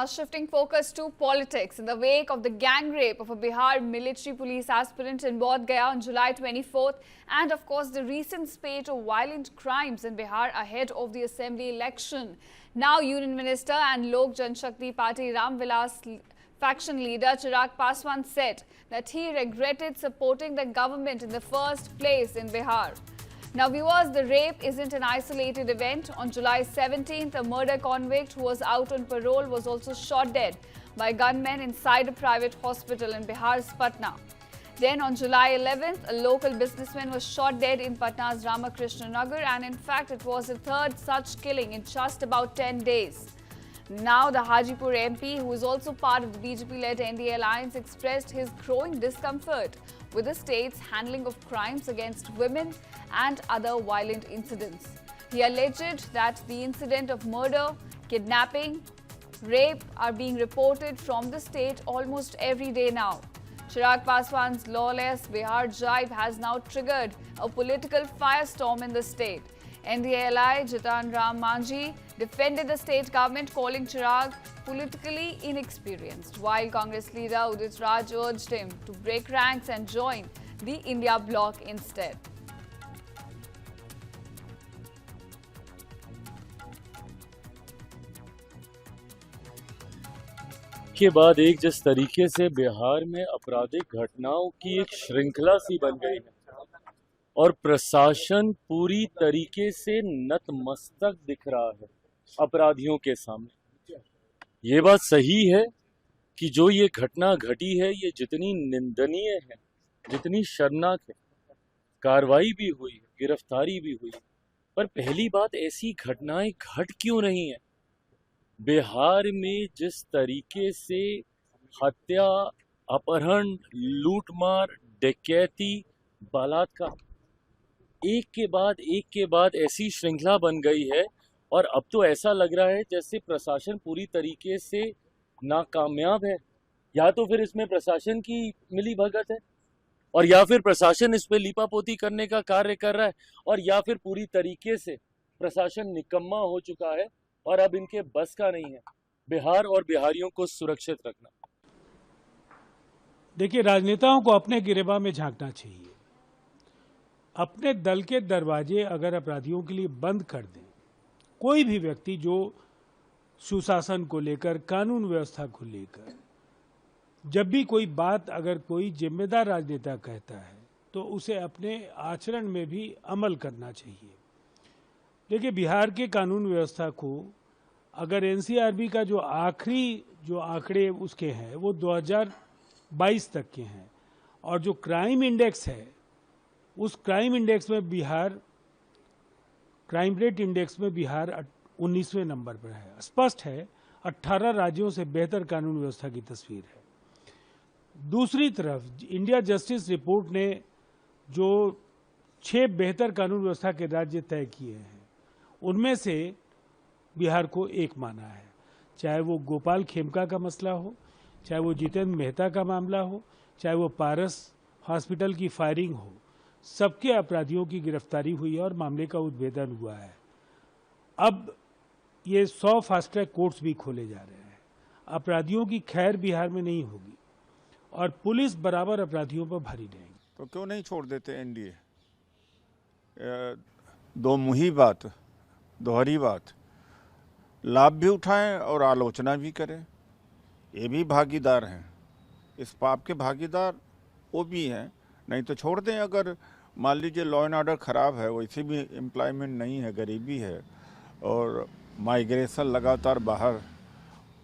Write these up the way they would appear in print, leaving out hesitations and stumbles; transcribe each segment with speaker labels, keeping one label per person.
Speaker 1: Shifting focus to politics in the wake of the gang rape of a Bihar military police aspirant in Bodh Gaya on July 24th, and of course the recent spate of violent crimes in Bihar ahead of the assembly election. Now Union Minister and Lok Janshakti Party Ram Vilas faction leader Chirag Paswan said that he regretted supporting the government in the first place in Bihar. Now viewers, the rape isn't an isolated event. On July 17th, a murder convict who was out on parole was also shot dead by gunmen inside a private hospital in Bihar's Patna. Then on July 11th, a local businessman was shot dead in Patna's Ramakrishna Nagar, and in fact it was the third such killing in just about 10 days. Now the Hajipur MP, who is also part of the BJP-led NDA alliance, expressed his growing discomfort with the state's handling of crimes against women and other violent incidents. He alleged that the incident of murder, kidnapping, rape are being reported from the state almost every day now. Chirag Paswan's lawless Bihar jibe has now triggered a political firestorm in the state. NDA ally Jitan Ram Manjhi defended the state government, calling Chirag politically inexperienced, while Congress leader Udit Raj urged him to break ranks and join the India bloc instead.
Speaker 2: के बाद एक जिस तरीके से बिहार में आपराधिक घटनाओं की एक श्रृंखला सी बन गई है और प्रशासन पूरी तरीके से नतमस्तक दिख रहा है अपराधियों के सामने। ये बात सही है कि जो ये घटना घटी है ये जितनी निंदनीय है, जितनी शर्मनाक है, कार्रवाई भी हुई, गिरफ्तारी भी हुई, पर पहली बात ऐसी घटनाएं घट क्यों रही हैं? बिहार में जिस तरीके से हत्या, अपहरण, लूटमार, डकैती, बलात्कार एक के बाद ऐसी श्रृंखला बन गई है, और अब तो ऐसा लग रहा है जैसे प्रशासन पूरी तरीके से नाकामयाब है। या तो फिर इसमें प्रशासन की मिली भगत है, और या फिर प्रशासन इस पे लीपापोती करने का कार्य कर रहा है, और या फिर पूरी तरीके से प्रशासन निकम्मा हो चुका है और अब इनके बस का नहीं है बिहार और बिहारियों को सुरक्षित रखना।
Speaker 3: देखिए, राजनेताओं को अपने गिरेबान में झांकना चाहिए। अपने दल के दरवाजे अगर अपराधियों के लिए बंद कर दें, कोई भी व्यक्ति जो सुशासन को लेकर, कानून व्यवस्था को लेकर जब भी कोई बात अगर कोई जिम्मेदार राजनेता कहता है तो उसे अपने आचरण में भी अमल करना चाहिए। देखिए, बिहार के कानून व्यवस्था को अगर एनसीआरबी का जो आंकड़े उसके हैं वो 2022 तक के हैं, और जो क्राइम इंडेक्स है उस क्राइम इंडेक्स में बिहार, क्राइम रेट इंडेक्स में बिहार 19वें नंबर पर है। स्पष्ट है 18 राज्यों से बेहतर कानून व्यवस्था की तस्वीर है। दूसरी तरफ इंडिया जस्टिस रिपोर्ट ने जो 6 बेहतर कानून व्यवस्था के राज्य तय किए हैं उनमें से बिहार को एक माना है। चाहे वो गोपाल खेमका का मसला हो, चाहे वो जितेंद्र मेहता का मामला हो, चाहे वो पारस हॉस्पिटल की फायरिंग हो, सबके अपराधियों की गिरफ्तारी हुई है और मामले का उद्भेदन हुआ है। अब ये 100 फास्ट ट्रैक कोर्ट्स भी खोले जा रहे हैं। अपराधियों की खैर बिहार में नहीं होगी और पुलिस बराबर अपराधियों पर भारी रहेगी।
Speaker 4: तो क्यों नहीं छोड़ देते एनडीए? दो मुही बात, दोहरी बात, लाभ भी उठाएं और आलोचना भी करें। ये भी भागीदार हैं, इस पाप के भागीदार वो भी हैं। नहीं तो छोड़ दें। अगर मान लीजिए लॉ एंड ऑर्डर ख़राब है, वैसे भी एम्प्लॉयमेंट नहीं है, गरीबी है और माइग्रेशन लगातार बाहर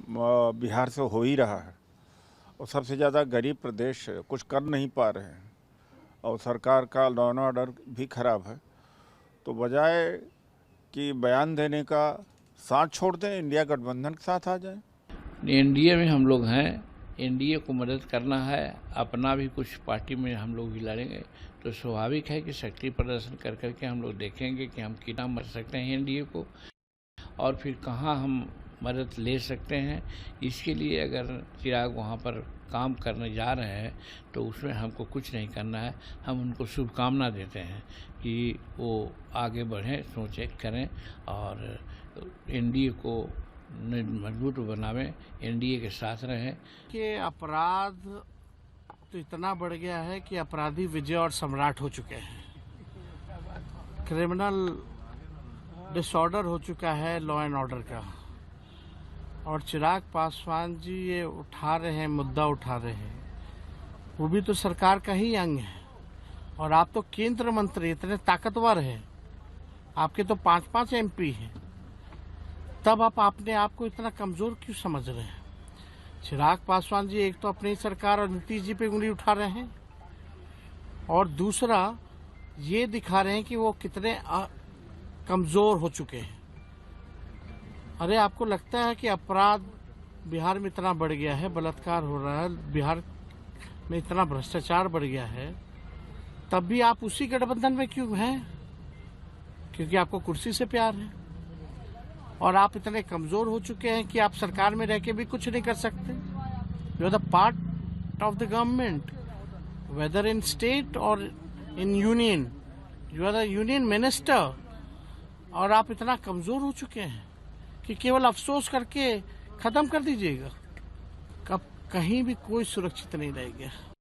Speaker 4: बिहार से हो ही रहा है, और सबसे ज़्यादा गरीब प्रदेश है, कुछ कर नहीं पा रहे हैं, और सरकार का लॉ एंड ऑर्डर भी ख़राब है, तो बजाय कि बयान देने का साथ छोड़ दें, इंडिया गठबंधन के साथ आ जाए।
Speaker 5: एनडीए में हम लोग हैं, एनडीए को मदद करना है, अपना भी कुछ पार्टी में हम लोग भी लड़ेंगे, तो स्वाभाविक है कि शक्ति प्रदर्शन कर करके हम लोग देखेंगे कि हम कितना मदद सकते हैं एनडीए को, और फिर कहाँ हम मदद ले सकते हैं। इसके लिए अगर चिराग वहाँ पर काम करने जा रहे हैं तो उसमें हमको कुछ नहीं करना है, हम उनको शुभकामना देते हैं कि वो आगे बढ़ें, सोचें, करें और एनडीए को मजबूत बनावें, एनडीए के साथ रहें।
Speaker 6: कि अपराध तो इतना बढ़ गया है कि अपराधी विजय और सम्राट हो चुके हैं। क्रिमिनल डिसऑर्डर हो चुका है लॉ एंड ऑर्डर का। और चिराग पासवान जी ये उठा रहे हैं, मुद्दा उठा रहे हैं, वो भी तो सरकार का ही अंग है। और आप तो केंद्र मंत्री इतने ताकतवर हैं, आपके तो 5-5 MP हैं, तब आप अपने आप को इतना कमजोर क्यों समझ रहे हैं? चिराग पासवान जी एक तो अपनी सरकार और नीतीश जी पे उंगली उठा रहे हैं, और दूसरा ये दिखा रहे हैं कि वो कितने कमजोर हो चुके हैं। अरे आपको लगता है कि अपराध बिहार में इतना बढ़ गया है, बलात्कार हो रहा है, बिहार में इतना भ्रष्टाचार बढ़ गया है, तब भी आप उसी गठबंधन में क्यों हैं? क्योंकि आपको कुर्सी से प्यार है, और आप इतने कमजोर हो चुके हैं कि आप सरकार में रह के भी कुछ नहीं कर सकते। You are the part of the government, whether in state और in union, you are the union minister, और आप इतना कमजोर हो चुके हैं कि केवल अफसोस करके खत्म कर दीजिएगा। कब कहीं भी कोई सुरक्षित नहीं रहेगा।